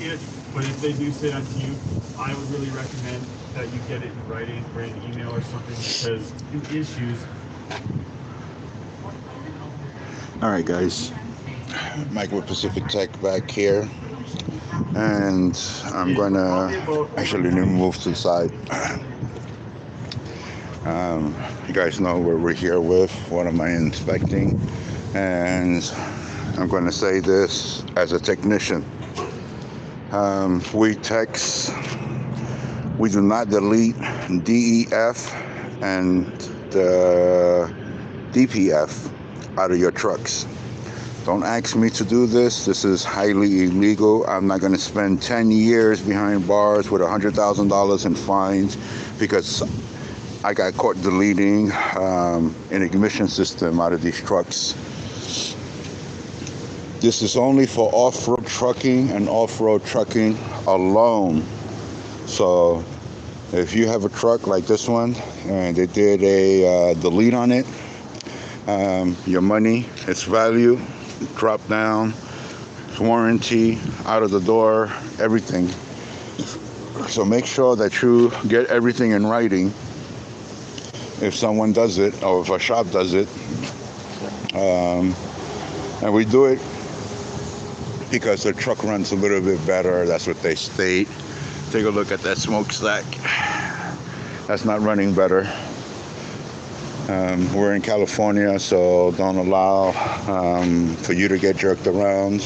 see it, but if they do say that to you, I would really recommend that you get it in writing or an email or something, because in issues. All right, guys. Mike with Pacific Tech back here, and I'm gonna actually move to the side. You guys know where we're here with. What am I inspecting? And I'm going to say this as a technician. We techs, we do not delete DEF and the DPF out of your trucks. Don't ask me to do this. This is highly illegal. I'm not going to spend 10 years behind bars with $100,000 in fines because I got caught deleting an ignition system out of these trucks. This is only for off-road trucking and off-road trucking alone. So if you have a truck like this one and they did a delete on it, your money, its value, drop down, warranty, out of the door, everything. So make sure that you get everything in writing if someone does it or if a shop does it. And we do it because the truck runs a little bit better. That's what they state. Take a look at that smokestack. That's not running better. We're in California, so don't allow for you to get jerked around.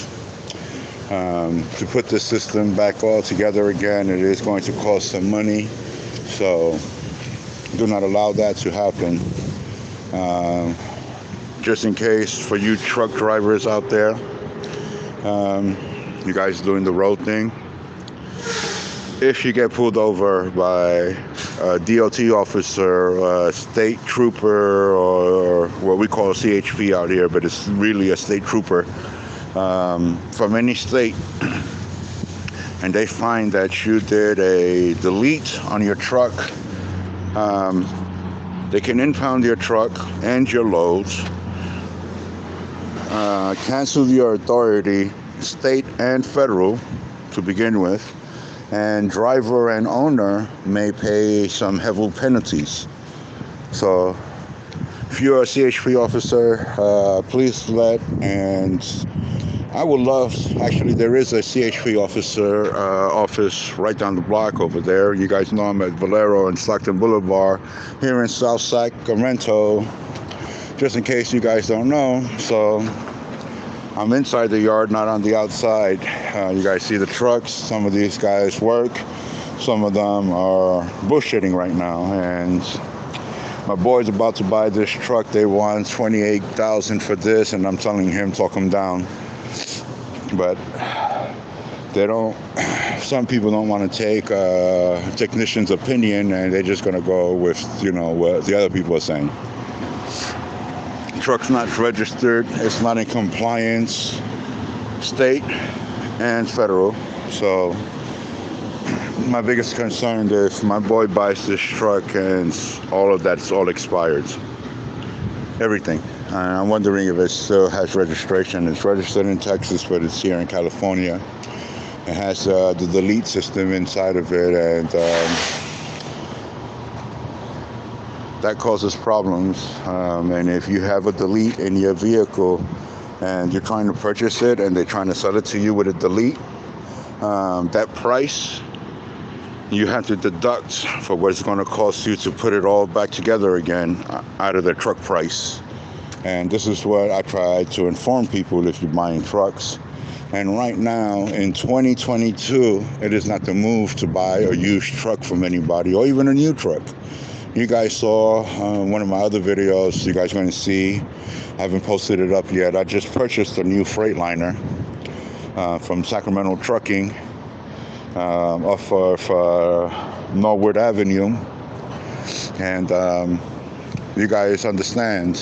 To put the system back all together again, it is going to cost some money. So do not allow that to happen. Just in case, for you truck drivers out there, you guys doing the road thing, if you get pulled over by a DOT officer, a state trooper, or what we call a CHP out here, but it's really a state trooper from any state, and they find that you did a delete on your truck, they can impound your truck and your loads, cancel your authority, state and federal, to begin with, and driver and owner may pay some heavy penalties. So if you're a CHP officer, please and I would love, actually there is a CHP officer office right down the block over there. You guys know I'm at Valero and Stockton Boulevard here in South Sacramento, just in case you guys don't know. So I'm inside the yard, not on the outside. You guys see the trucks. Some of these guys work. Some of them are bullshitting right now. And my boy's about to buy this truck. They want $28,000 for this, and I'm telling him, talk him down. But they don't. Some people don't want to take a technician's opinion, and they're just going to go with, what the other people are saying. Truck's not registered. It's not in compliance, state and federal. So my biggest concern is if my boy buys this truck and all of that's all expired, everything. I'm wondering if it still has registration. It's registered in Texas, but it's here in California. It has the delete system inside of it, and that causes problems. And if you have a delete in your vehicle and you're trying to purchase it and they're trying to sell it to you with a delete, that price you have to deduct for what it's going to cost you to put it all back together again out of the truck price. And this is what I try to inform people if you're buying trucks. And right now in 2022, it is not the move to buy a used truck from anybody, or even a new truck. You guys saw one of my other videos. You guys are going to see. I haven't posted it up yet. I just purchased a new Freightliner from Sacramento Trucking off of Norwood Avenue. And you guys understand,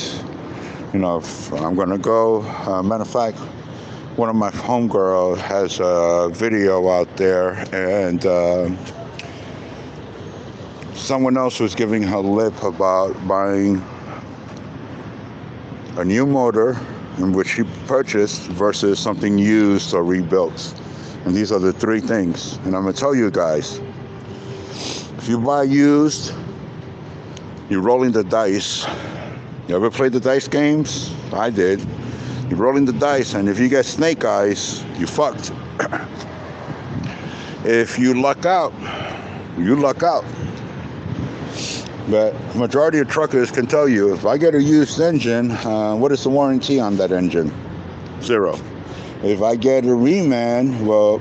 if I'm going to go. Matter of fact, one of my homegirls has a video out there, and someone else was giving her lip about buying a new motor in which she purchased versus something used or rebuilt. And these are the three things. And I'm going to tell you guys, if you buy used, you're rolling the dice. You ever played the dice games? I did. You're rolling the dice, and if you get snake eyes, you fucked. If you luck out, you luck out. But majority of truckers can tell you, if I get a used engine, what is the warranty on that engine? 0. If I get a reman, well,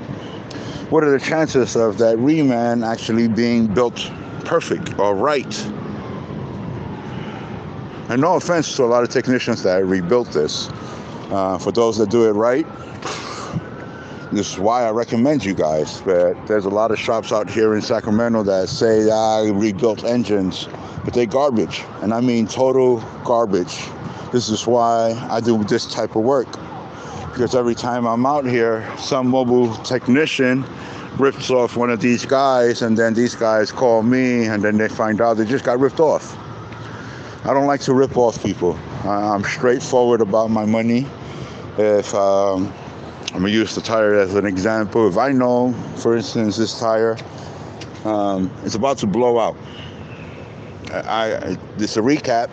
what are the chances of that reman actually being built perfect or right? And no offense to a lot of technicians that rebuilt this. For those that do it right, this is why I recommend you guys. But there's a lot of shops out here in Sacramento that say I rebuilt engines, but they're garbage. And I mean total garbage. This is why I do this type of work. Because every time I'm out here, some mobile technician rips off one of these guys, and then these guys call me, and then they find out they just got ripped off. I don't like to rip off people. I'm straightforward about my money. If I'm gonna use the tire as an example. If I know, for instance, this tire it's about to blow out. It's a recap,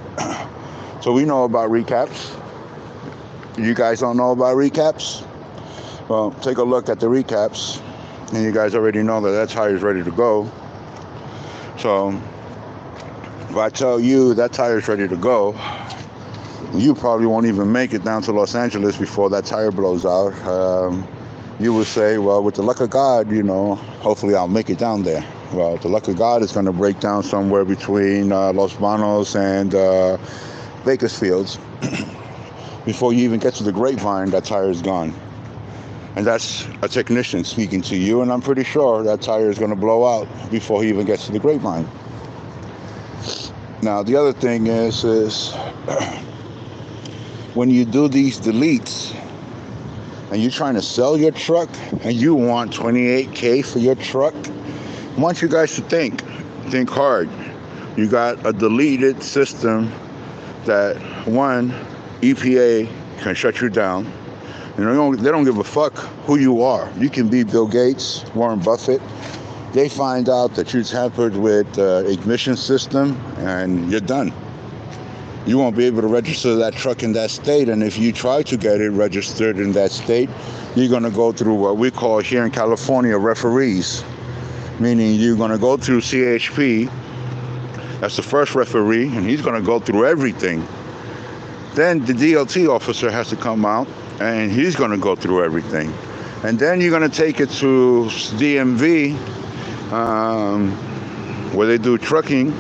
so we know about recaps. You guys don't know about recaps? Well, take a look at the recaps, and you guys already know that that tire is ready to go. So if I tell you that tire is ready to go, you probably won't even make it down to Los Angeles before that tire blows out. You would say, well, with the luck of God, you know, hopefully I'll make it down there. Well, the luck of God is going to break down somewhere between Los Banos and Bakersfield. Before you even get to the Grapevine, that tire is gone. And that's a technician speaking to you, and I'm pretty sure that tire is going to blow out before he even gets to the Grapevine. Now, the other thing is when you do these deletes and you're trying to sell your truck and you want $28K for your truck, I want you guys to think hard. You got a deleted system that, one, EPA can shut you down. You know, they don't give a fuck who you are. You can be Bill Gates, Warren Buffett. They find out that you tampered with ignition system, and you're done. You won't be able to register that truck in that state, and if you try to get it registered in that state, you're going to go through what we call here in California referees, meaning you're going to go through CHP. That's the first referee, and he's going to go through everything. Then the DOT officer has to come out, and he's going to go through everything. And then you're going to take it to DMV, where they do trucking,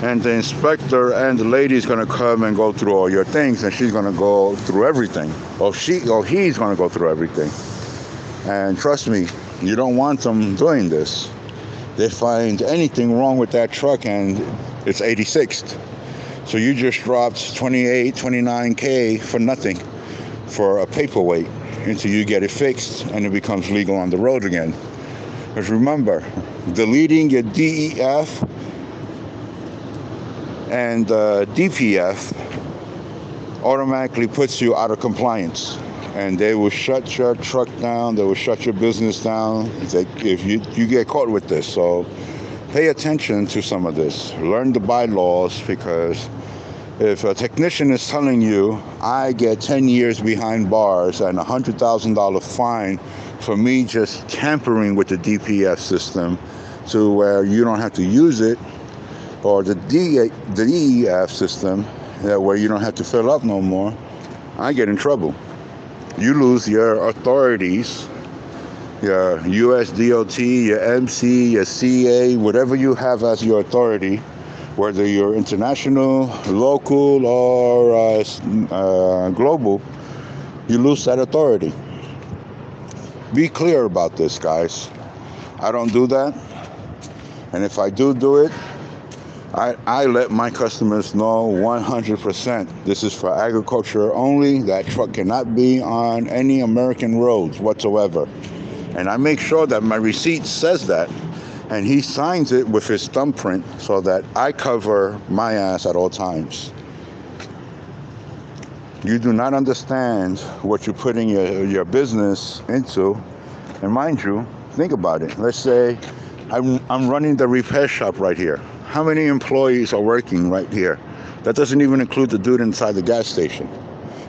and the inspector and the lady is going to come and go through all your things, and she's going to go through everything. Or he's going to go through everything. And trust me, you don't want them doing this. They find anything wrong with that truck, and it's 86th. So you just dropped 28, 29K for nothing, for a paperweight, until you get it fixed and it becomes legal on the road again. Because remember, deleting your DEF and DPF automatically puts you out of compliance. And they will shut your truck down, they will shut your business down if you get caught with this. So pay attention to some of this. Learn the bylaws, because if a technician is telling you, I get 10 years behind bars and a $100,000 fine for me just tampering with the DPF system to where you don't have to use it, or the DEF system where you don't have to fill up no more, I get in trouble. You lose your authorities, your USDOT, your MC, your CA, whatever you have as your authority, whether you're international, local, or global, you lose that authority. Be clear about this, guys. I don't do that. And if I do it, I let my customers know 100%. This is for agriculture only. That truck cannot be on any American roads whatsoever. And I make sure that my receipt says that. And he signs it with his thumbprint so that I cover my ass at all times. You do not understand what you're putting your business into And mind you, think about it. Let's say I'm running the repair shop right here. How many employees are working right here? That doesn't even include the dude inside the gas station.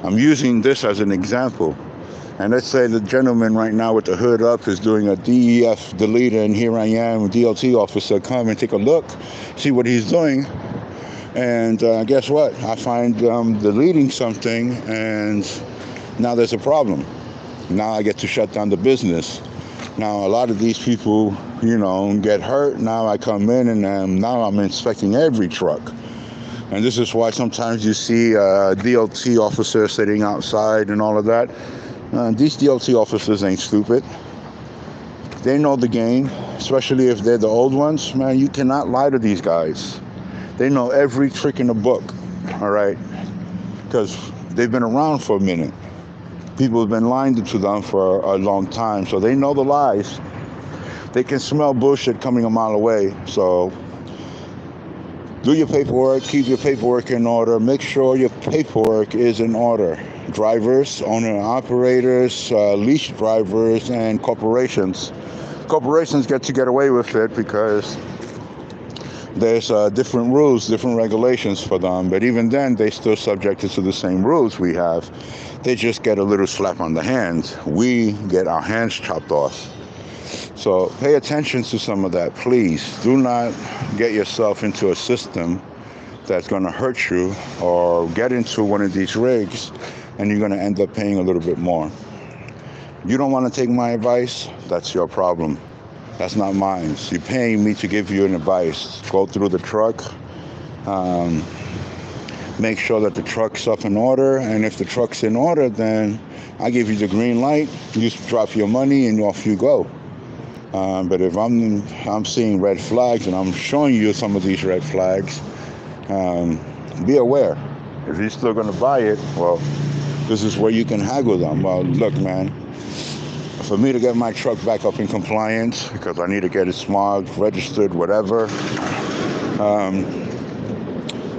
I'm using this as an example. And let's say the gentleman right now with the hood up is doing a DEF deleter, and here I am, a DLT officer, come and take a look, see what he's doing. And guess what? I find deleting something, and now there's a problem. Now I get to shut down the business. Now a lot of these people, get hurt. Now I come in and now I'm inspecting every truck. And this is why sometimes you see DLT officers sitting outside and all of that. These DLT officers ain't stupid. They know the game, especially if they're the old ones. Man, you cannot lie to these guys. They know every trick in the book, all right? Because they've been around for a minute. People have been lying to them for a long time, so they know the lies. They can smell bullshit coming a mile away. So do your paperwork, keep your paperwork in order, make sure your paperwork is in order. Drivers, owner-operators, lease drivers, and corporations. Corporations get to get away with it because there's different rules, different regulations for them, but even then, they still subjected to the same rules we have. They just get a little slap on the hand. We get our hands chopped off. So pay attention to some of that, please. Do not get yourself into a system that's going to hurt you, or get into one of these rigs and you're going to end up paying a little bit more. You don't want to take my advice? That's your problem. That's not mine. So you're paying me to give you an advice. Go through the truck. Make sure that the truck's up in order. And if the truck's in order, then I give you the green light. You just drop your money and off you go. But if I'm seeing red flags and I'm showing you some of these red flags, be aware. If you're still going to buy it, well, this is where you can haggle them. Well, look, man, for me to get my truck back up in compliance, because I need to get it smog, registered, whatever,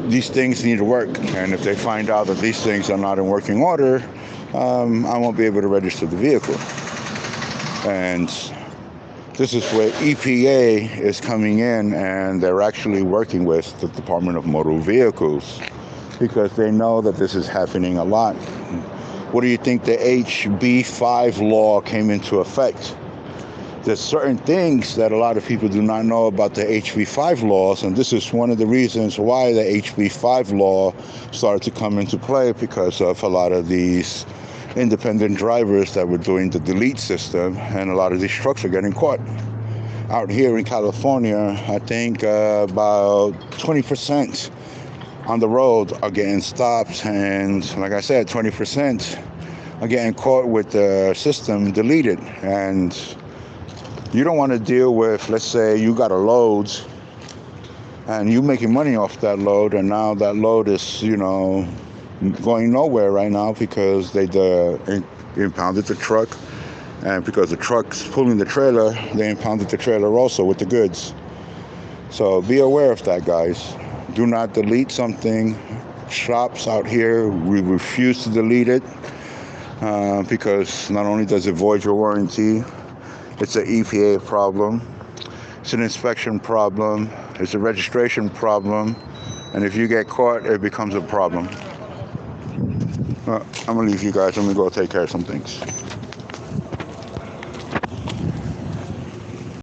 these things need to work. And if they find out that these things are not in working order, I won't be able to register the vehicle. And this is where EPA is coming in, and they're actually working with the Department of Motor Vehicles, because they know that this is happening a lot. What do you think the HB5 law came into effect? There's certain things that a lot of people do not know about the HB5 laws, and this is one of the reasons why the HB5 law started to come into play, because of a lot of these independent drivers that were doing the delete system, and a lot of these trucks are getting caught. Out here in California, I think about 20% on the road are getting stopped, and like I said, 20% are getting caught with the system deleted. And you don't want to deal with, let's say you got a load and you're making money off that load, and now that load is, going nowhere right now because they impounded the truck, and because the truck's pulling the trailer, they impounded the trailer also with the goods. So be aware of that, guys. Do not delete something. Shops out here, we refuse to delete it because not only does it void your warranty, it's an EPA problem, it's an inspection problem, it's a registration problem, and if you get caught, it becomes a problem. I'm gonna leave you guys. I'm gonna go take care of some things.